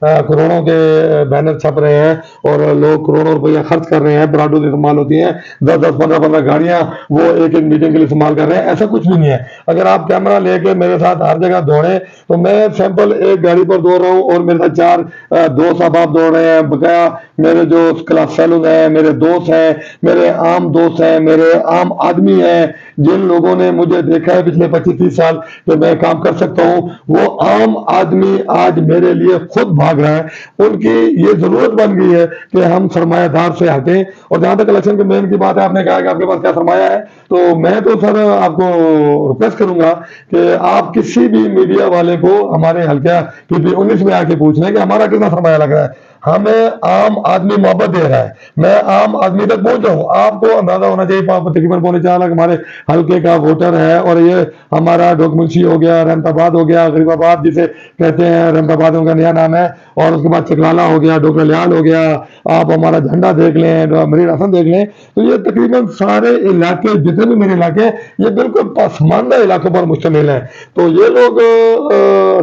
کروڑوں کے بینر چھپ رہے ہیں اور لوگ کروڑوں روپیہ خرچ کر رہے ہیں، براڈو سے استعمال ہوتی ہیں، 10-15 گاڑیاں وہ ایک میٹنگ کے لیے استعمال کر رہے ہیں. ایسا کچھ بھی نہیں ہے. اگر آپ کیمرہ لے کے میرے ساتھ ہر جگہ دوڑیں تو میں سیمپل ایک گاڑی پر دوڑ رہا ہوں اور میرے ساتھ 4 دوست احباب دوڑ رہے ہیں. بقایا میرے جو کلاس فیلوز ہیں، میرے دوست ہیں، میرے عام دوست ہیں، میرے عام آدمی ہیں، جن لوگوں نے مجھے دیکھا ہے پچھلے 25-30 سال کہ میں کام کر سکتا ہوں، وہ عام آدمی آج میرے لیے خود بھاگ رہا ہے. ان کی یہ ضرورت بن گئی ہے کہ ہم سرمایہ دار سے ہٹیں. اور جہاں تک الیکشن کے مین کی بات ہے، آپ نے کہا کہ آپ کے پاس کیا سرمایہ ہے، تو میں تو سر آپ کو ریکویسٹ کروں گا کہ آپ کسی بھی میڈیا والے کو ہمارے حلقہ PP-19 میں آ کے پوچھ لیں کہ ہمارا کتنا سرمایہ لگ رہا ہے. ہمیں عام آدمی محبت دے رہا ہے، میں عام آدمی تک پہنچ رہا ہوں. آپ کو اندازہ ہونا چاہیے تقریباً 4.25 لاکھ ہمارے حلقے کا ووٹر ہے. اور یہ ہمارا ڈوکمنسی ہو گیا، رحمت آباد ہو گیا، غریب آباد جسے کہتے ہیں، رحمت آباد ان کا نیا نام ہے، اور اس کے بعد چکلالا ہو گیا، ڈوکر لیال ہو گیا، آپ ہمارا جھنڈا دیکھ لیں، مریر حسن دیکھ لیں. تو یہ تقریباً سارے علاقے جتنے بھی میرے علاقے یہ بالکل پسماندہ علاقوں پر مشتمل ہیں. تو یہ لوگ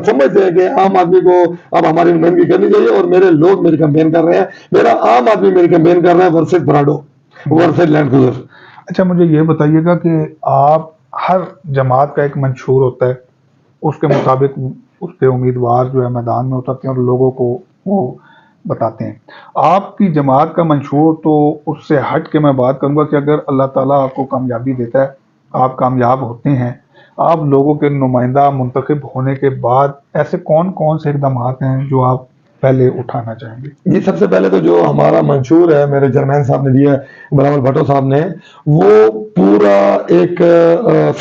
سمجھتے ہیں کہ عام آدمی کو اب ہماری نمائندگی کرنی چاہیے، اور میرے لوگ میری کمپین کر رہے ہیں، میرا عام آدمی میری کمپین کر رہا ہے ورسز براڈو، ورسز لینڈ کروزر. اچھا مجھے یہ بتائیے گا کہ آپ ہر جماعت کا ایک منشور ہوتا ہے، اس کے مطابق اس کے امیدوار جو ہے میدان میں اترتے ہیں اور لوگوں کو وہ بتاتے ہیں. آپ کی جماعت کا منشور تو اس سے ہٹ کے میں بات کروں گا کہ اگر اللہ تعالیٰ آپ کو کامیابی دیتا ہے، آپ کامیاب ہوتے ہیں، آپ لوگوں کے نمائندہ منتخب ہونے کے بعد ایسے کون کون سے اقدامات ہیں جو آپ پہلے اٹھانا چاہیں گے؟ جی سب سے پہلے تو جو ہمارا منشور ہے، میرے چیئرمین صاحب نے دیا ہے، بلاول بھٹو صاحب نے، وہ پورا ایک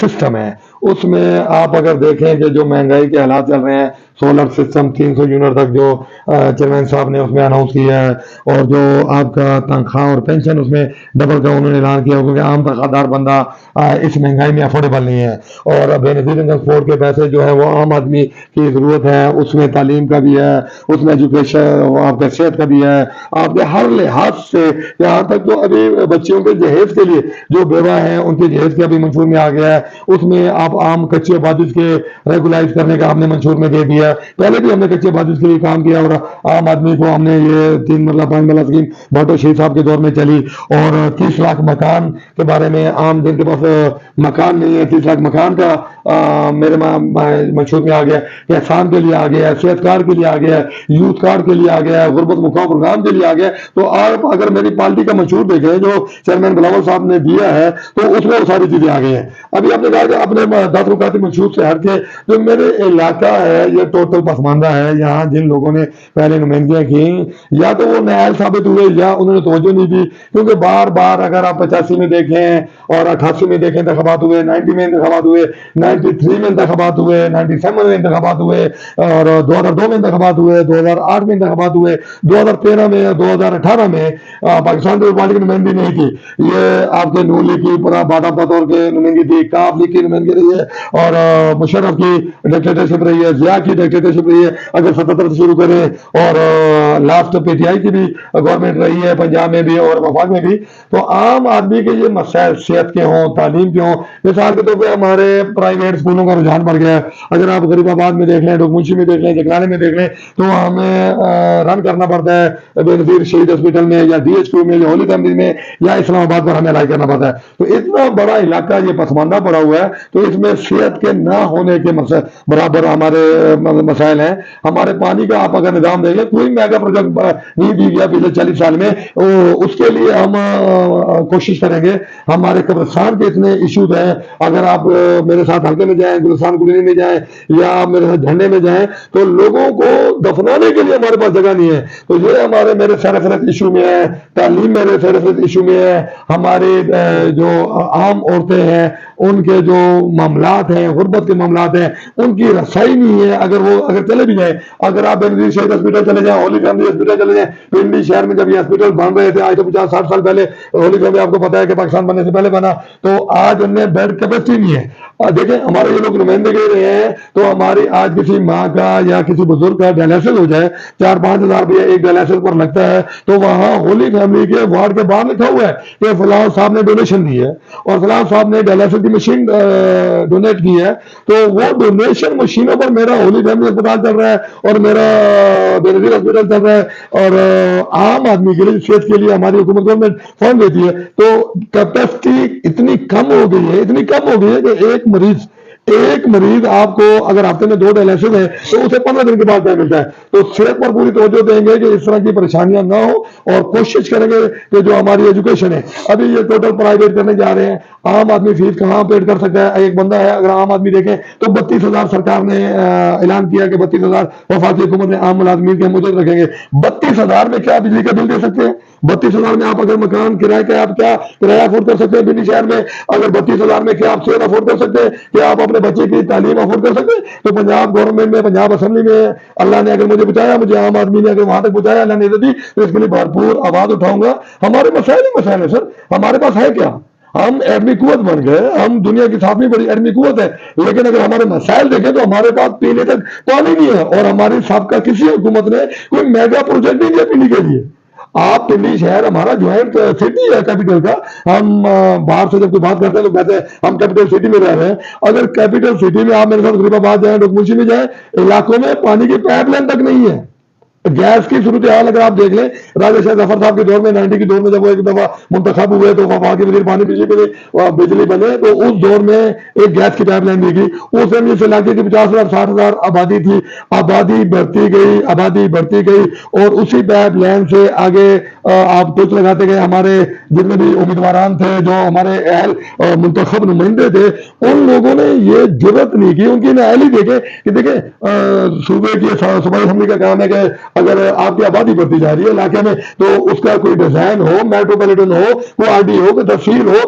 سسٹم ہے. اس میں آپ اگر دیکھیں کہ جو مہنگائی کے حالات چل رہے ہیں، سولر سسٹم 300 یونٹ تک جو چیئرمین صاحب نے اس میں اناؤنس کیا ہے، اور جو آپ کا تنخواہ اور پینشن اس میں ڈبل کا انہوں نے اعلان کیا، کیونکہ عام تنخواہ دار بندہ اس مہنگائی میں افورڈیبل نہیں ہے. اور بے نظیر انکم سپورٹ کے پیسے جو ہے وہ عام آدمی کی ضرورت ہے، اس میں تعلیم کا بھی ہے، اس میں ایجوکیشن، آپ کے صحت کا بھی ہے، آپ کے ہر لحاظ سے، یہاں تک تو ابھی بچیوں کے جہیز کے لیے جو بیوہ ہیں ان کے جہیز کا بھی منشور میں آ گیا ہے. اس میں آپ عام کچے آبادی کے ریگولائز کرنے کا ہم نے منشور میں دے دیا. پہلے بھی ہم نے کچے آبادی کے لیے کام کیا، اور عام آدمی کو ہم نے یہ 3 مرلہ 5 مرلہ اسکیم بھٹو شہید صاحب کے دور میں چلی. اور 30 لاکھ مکان کے بارے میں، عام جن کے پاس مکان نہیں ہے، 30 لاکھ مکان کا میرے منشور میں آ گیا. احسان کے لیے آ گیا، صحت کارڈ کے لیے آ گیا، یوتھ کارڈ کے لیے آ گیا، غربت مقام پروگرام کے لیے آ گیا. تو آپ اگر میری پارٹی کا منشور دیکھیں جو چیئرمین بلاول صاحب نے دیا ہے، تو اس میں وہ ساری چیزیں آ گئی ہیں. ابھی آپ نے کہا کہ اپنے 10 رکاتی منشور سے ہٹ کے جو میرے علاقہ ہے یہ ٹوٹل پسماندہ ہے. یہاں جن لوگوں نے پہلے نمائندگیاں کی، یا تو وہ نائل ثابت ہوئے یا انہوں نے توجہ نہیں دی. کیونکہ بار بار اگر آپ 85 میں دیکھیں اور 88 میں دیکھیں انتخابات ہوئے، 90 میں انتخابات ہوئے، 93 میں انتخابات ہوئے، 97 میں انتخابات ہوئے، اور 2002 میں انتخابات ہوئے، 2008 میں انتخابات ہوئے، 2013 میں، 2018 میں پاکستان پیپلز پارٹی کی نمائندگی نہیں تھی. یہ آپ کے نون لیگ کی پورا باٹا پتور کے نمائندگی تھی، کاف لیگ کی نمائندگی رہی ہے، اور مشرف کی ڈکٹیٹرشپ رہی ہے، ضیاء کی ڈکٹیٹرشپ رہی ہے اگر 77 سے شروع کریں، اور لاسٹ PTI کی بھی گورنمنٹ رہی ہے پنجاب میں بھی اور وفاق میں بھی. تو عام آدمی کے یہ مسائل صحت کے ہوں، تعلیم کے ہوں، مثال کے طور پہ ہمارے پرائیویٹ اسکولوں کا رجحان بڑھ گیا ہے. اگر آپ غریب آباد میں دیکھ لیں، ڈوکمنشی میں دیکھ لیں، جکلانے میں دیکھ لیں، تو ہمیں رن کرنا پڑتا ہے بے نظیر شہید ہاسپٹل میں، یا DHQ میں، یا ہولی فیملی میں، یا اسلام آباد پر ہمیں الائی کرنا پڑتا ہے. تو اتنا بڑا علاقہ یہ پسماندہ پڑا ہوا ہے، تو اس میں صحت کے نہ ہونے کے برابر ہمارے مسائل ہیں. ہمارے پانی کا آپ اگر نظام دیکھ لیں، کوئی میگا پروجیکٹ نہیں دی گیا پچھلے 40 سال میں. اس کے لیے ہم کوشش کریں گے. ہمارے قبرستان کے اتنے ایشوز ہیں، اگر آپ میرے ساتھ حلقے میں جائیں، گلستان کلینی میں جائیں، یا آپ میرے ساتھ جھنڈے میں جائیں، تو لوگوں کو دفنانے کے لیے ہمارے پاس جگہ نہیں ہے. تو یہ میرے سرفرست ایشو میں ہے. تعلیم میرے سرفرست ایشو میں ہے. ہمارے جو عام عورتیں ہیں ان کے جو معاملات ہیں، غربت کے معاملات ہیں، ان کی رسائی نہیں ہے. اگر چلے بھی جائیں، اگر آپ بے نظیر شہید ہاسپٹل چلے جائیں، ہولی فیملی ہاسپٹل چلے جائیں، پنڈی شہر میں جب یہ ہاسپٹل بن رہے تھے آج تو 50-60 سال پہلے، ہولی فیملی آپ کو پتا ہے کہ پاکستان بننے سے پہلے بنا، تو آج ان میں بیڈ کیپیسٹی نہیں ہے. دیکھیں ہمارے یہ لوگ نمائندگی رہے ہیں، تو ہماری آج کسی ماں کا یا کسی بزرگ کا ڈائلسس ہو جائے، 4-5 ہزار روپیہ ایک ڈائلسس پر لگتا ہے، تو وہاں ہولی فیملی کے وارڈ کے باہر لکھا ہوا ہے کہ فلاں صاحب نے ڈونیشن دی ہے اور فلاں صاحب نے ڈائلسس کی مشین ڈونیٹ کی ہے، تو وہ ڈونیشن مشینوں پر میرا ہولی فیملی اسپتال چل رہا ہے اور میرا بینظیر ہاسپٹل چل رہا ہے، اور عام آدمی کے لیے، صحت کے لیے ہماری حکومت گورنمنٹ فنڈ دیتی ہے، تو کیپیسٹی اتنی کم ہو گئی ہے کہ ایک مریض آپ کو اگر ہفتے میں 2 ڈائلسس ہے تو اسے 15 دن کے بعد ٹائم ملتا ہے. تو صحت پر پوری توجہ دیں گے کہ اس طرح کی پریشانیاں نہ ہو، اور کوشش کریں گے کہ جو ہماری ایجوکیشن ہے، ابھی یہ ٹوٹل پرائیویٹ کرنے جا رہے ہیں، عام آدمی فیس کہاں پیڈ کر سکتا ہے؟ ایک بندہ ہے، اگر عام آدمی دیکھیں تو 32,000 سرکار نے اعلان کیا کہ 32,000 وفاقی حکومت نے عام ملازمین کے مجرد رکھیں گے. 32,000 میں کیا بجلی کا بل دے سکتے ہیں؟ 32,000 میں آپ اگر مکان کرائے کا آپ کیا کرایہ افورڈ کر سکتے ہیں بنی شہر میں؟ اگر 32,000 میں کیا آپ صحت افورڈ کر سکتے ہیں؟ کیا آپ اپنے بچے کی تعلیم افورڈ کر سکتے ہیں؟ تو پنجاب گورنمنٹ میں، پنجاب اسمبلی میں اللہ نے اگر مجھے بچایا، مجھے عام آدمی نے اگر وہاں تک بچایا، اللہ نے عزت دی، تو اس کے لیے بھرپور آواز اٹھاؤں گا. ہمارے مسائل ہی مسائل ہیں سر، ہمارے پاس ہے کیا؟ ہم ایٹمی قوت بن گئے، ہم دنیا کی 7ویں بڑی ایٹمی قوت ہے، لیکن اگر ہمارے مسائل دیکھیں تو ہمارے پاس پینے تک پانی نہیں ہے، اور ہماری سابقہ کسی حکومت نے کوئی میگا پروجیکٹ نہیں دیا پینے کے لیے. آپ پنڈی شہر ہمارا جوائنٹ سٹی ہے کیپٹل کا، ہم باہر سے جب کوئی بات کرتے ہیں لوگ کہتے ہیں ہم کیپٹل سٹی میں رہ رہے ہیں. اگر کیپٹل سٹی میں آپ میرے ساتھ غریب آباد جائیں، ڈوکمنشی میں جائیں، علاقوں میں پانی کی پائپ لائن تک نہیں ہے. گیس کی صورتحال اگر آپ دیکھ لیں، راجہ شاہ ظفر صاحب کے دور میں 90 کے دور میں جب وہ ایک دفعہ منتخب ہوئے تو وفاق کے وزیر پانی بجلی بنے، تو اس دور میں ایک گیس کی پائپ لائن دی گئی. اس میں اس علاقے کی 50,000 60,000 آبادی تھی، آبادی بڑھتی گئی اور اسی پائپ لائن سے آگے آپ کچھ لگاتے گئے. ہمارے جتنے بھی امیدواران تھے، جو ہمارے اہل منتخب نمائندے تھے، ان لوگوں نے یہ جرت نہیں کی. ان کی اہلی دیکھے کہ دیکھیں صوبے کی صوبائی اسمبلی کا کام ہے کہ اگر آپ کی آبادی بڑھتی جا رہی ہے علاقے میں، تو اس کا کوئی ڈیزائن ہو، میٹروپولیٹن ہو، کوئی آر ڈی ہو، کوئی تفصیل ہو،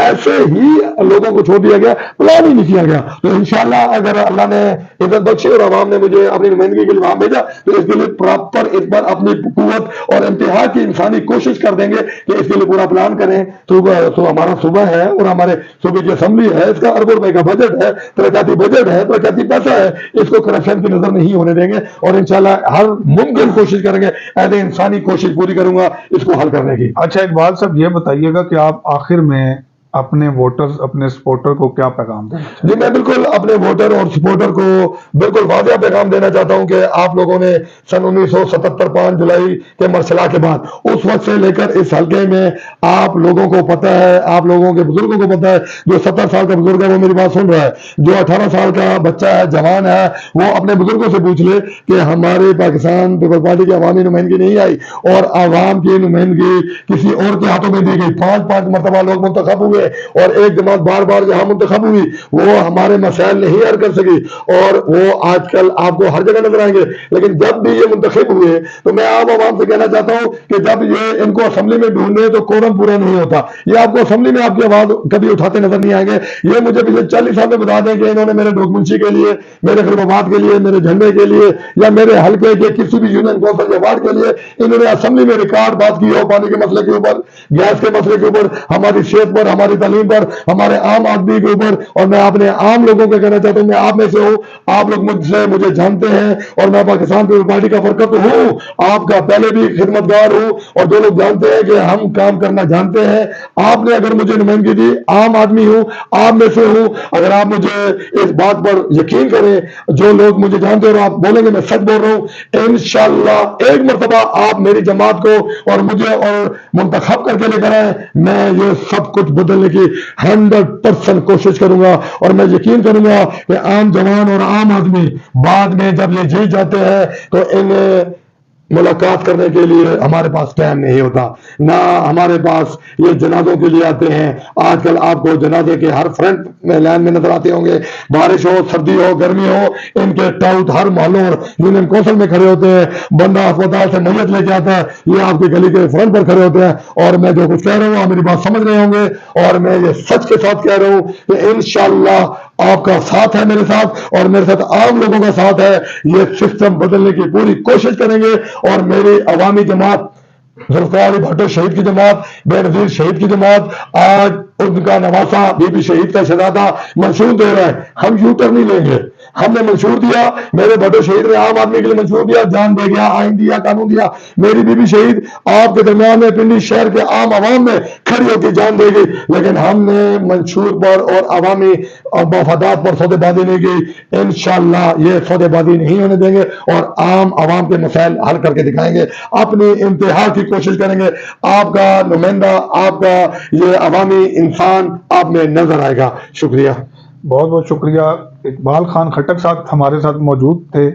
ایسے ہی لوگوں کو چھوڑ دیا گیا، پلان ہی نہیں کیا گیا. تو انشاءاللہ اگر اللہ نے عزت بخشی اور عوام نے مجھے اپنی نمائندگی کے لیے وہاں بھیجا، تو اس کے لیے پراپر اس بار اپنی قوت اور انتہا کی انسانی کوشش کر دیں گے کہ اس کے لیے پورا پلان کریں. تو ہمارا صوبہ ہے اور ہمارے صوبے کی اسمبلی ہے، اس کا اربوں روپے کا بجٹ ہے، ترقیاتی بجٹ ہے، ترقیاتی پیسہ ہے، اس کو کرپشن کی نظر نہیں ہونے دیں گے، اور انشاءاللہ ہر ممکن کوشش کریں گے، ایسے انسانی کوشش پوری کروں گا اس کو حل کرنے کی. اچھا اقبال صاحب یہ بتائیے گا کہ آپ آخر میں اپنے ووٹرز، اپنے سپورٹر کو کیا پیغام دیں؟ جی میں بالکل اپنے ووٹر اور سپورٹر کو بالکل واضح پیغام دینا چاہتا ہوں کہ آپ لوگوں نے سن 1977 5 جولائی کے مرسلا کے بعد اس وقت سے لے کر اس حلقے میں آپ لوگوں کو پتہ ہے، آپ لوگوں کے بزرگوں کو پتہ ہے، جو 70 سال کا بزرگ ہے وہ میری بات سن رہا ہے، جو 18 سال کا بچہ ہے، جوان ہے، وہ اپنے بزرگوں سے پوچھ لے کہ ہمارے پاکستان پیپلز پارٹی کی عوامی نمائندگی نہیں آئی اور عوام کی نمائندگی کسی اور کے ہاتھوں میں دی گئی. 5 مرتبہ لوگ منتخب ہوئے اور ایک جماعت بار بار جہاں منتخب ہوئی وہ ہمارے مسائل نہیں حل کر سکی، اور وہ آج کل آپ کو ہر جگہ نظر آئیں گے. لیکن جب بھی یہ منتخب ہوئے تو میں عام عوام سے کہنا چاہتا ہوں کہ جب یہ ان کو اسمبلی میں ڈھونڈے تو کورم پورا نہیں ہوتا. یہ آپ کو اسمبلی میں آپ کی آواز کبھی اٹھاتے نظر نہیں آئیں گے. یہ مجھے پچھلے 40 سال میں بتا دیں کہ انہوں نے میرے ڈوکمنشی کے لیے، میرے غریب آباد کے لیے، میرے جھنڈے کے لیے، یا میرے حلقے کے کسی بھی یونین کونسل کے وارڈ کے لیے انہوں نے اسمبلی میں ریکارڈ بات کی ہو، پانی کے مسئلے کے اوپر، گیس کے مسئلے کے اوپر، ہماری صحت پر، ہماری تعلیم پر، ہمارے عام آدمی کے اوپر. اور میں اپنے عام لوگوں کو کہنا چاہتا ہوں، میں آپ میں سے ہوں، آپ لوگ مجھے جانتے ہیں اور میں پاکستان پیپلز پارٹی کا فرقہ تو ہوں، آپ کا پہلے بھی خدمت گار ہوں، اور جو لوگ جانتے ہیں کہ ہم کام کرنا جانتے ہیں. آپ نے اگر مجھے نمائندگی دی، عام آدمی ہوں، آپ میں سے ہوں، اگر آپ مجھے اس بات پر یقین کریں، جو لوگ مجھے جانتے ہیں اور آپ بولیں گے میں سچ بول رہا ہوں، انشاءاللہ ایک مرتبہ آپ میری جماعت کو اور مجھے اور منتخب کر کے لے کر آئیں، میں یہ سب کچھ بدلنے کی 100% کوشش کروں گا. اور میں یقین کروں گا کہ عام جوان اور عام آدمی بعد میں جب یہ جیت جاتے ہیں تو انہیں ملاقات کرنے کے لیے ہمارے پاس ٹائم نہیں ہوتا، نہ ہمارے پاس یہ جنازوں کے لیے آتے ہیں. آج کل آپ کو جنازے کے ہر فرنٹ میں لائن میں نظر آتے ہوں گے، بارش ہو، سردی ہو، گرمی ہو، ان کے ٹاؤٹ ہر محلوں اور یونین کونسل میں کھڑے ہوتے ہیں. بندہ اسپتال سے میت لے کے آتا ہے، یہ آپ کی گلی کے فرنٹ پر کھڑے ہوتے ہیں. اور میں جو کچھ کہہ رہا ہوں آپ میری بات سمجھ رہے ہوں گے، اور میں یہ سچ کے ساتھ کہہ رہا ہوں کہ انشاءاللہ آپ کا ساتھ ہے میرے ساتھ، اور میرے ساتھ عام لوگوں کا ساتھ ہے. یہ سسٹم بدلنے کی پوری کوشش کریں گے. اور میری عوامی جماعت، ذوالفقار علی بھٹو شہید کی جماعت، بے نظیر شہید کی جماعت، آج ان کا نواسا بی بی شہید کا شہزادہ منشور دے رہا ہے، ہم یو ٹرن نہیں لیں گے. ہم نے منشور دیا، میرے بھٹو شہید نے عام آدمی کے لیے منشور دیا، جان دے گیا، آئین دیا، قانون دیا. میری بی بی شہید آپ کے درمیان میں پنڈی شہر کے عام عوام میں کھڑی ہو کے جان دے گی. لیکن ہم نے منشور پر اور عوامی مفادات پر سودے بازی نہیں کی. انشاءاللہ یہ سودے بازی نہیں ہونے دیں گے اور عام عوام کے مسائل حل کر کے دکھائیں گے. اپنی انتہا کی کوشش کریں گے. آپ کا نمائندہ، آپ کا یہ عوامی انسان آپ میں نظر آئے گا. شکریہ. بہت بہت شکریہ. اقبال خان خٹک صاحب ہمارے ساتھ موجود تھے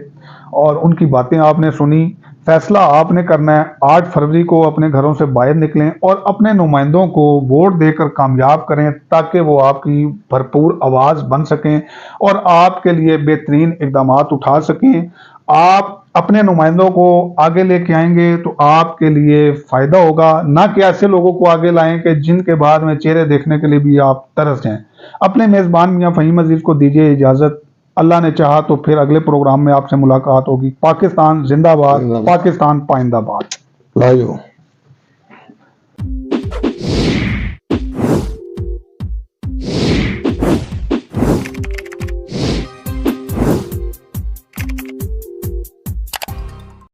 اور ان کی باتیں آپ نے سنی. فیصلہ آپ نے کرنا ہے. 8 فروری کو اپنے گھروں سے باہر نکلیں اور اپنے نمائندوں کو ووٹ دے کر کامیاب کریں تاکہ وہ آپ کی بھرپور آواز بن سکیں اور آپ کے لیے بہترین اقدامات اٹھا سکیں. آپ اپنے نمائندوں کو آگے لے کے آئیں گے تو آپ کے لیے فائدہ ہوگا، نہ کہ ایسے لوگوں کو آگے لائیں کہ جن کے بعد میں چہرے دیکھنے کے لیے بھی آپ ترس جائیں. اپنے میزبان میاں فہیم عزیز کو دیجیے اجازت. اللہ نے چاہا تو پھر اگلے پروگرام میں آپ سے ملاقات ہوگی. پاکستان زندہ باد، پاکستان پائندہ باد. لائیو.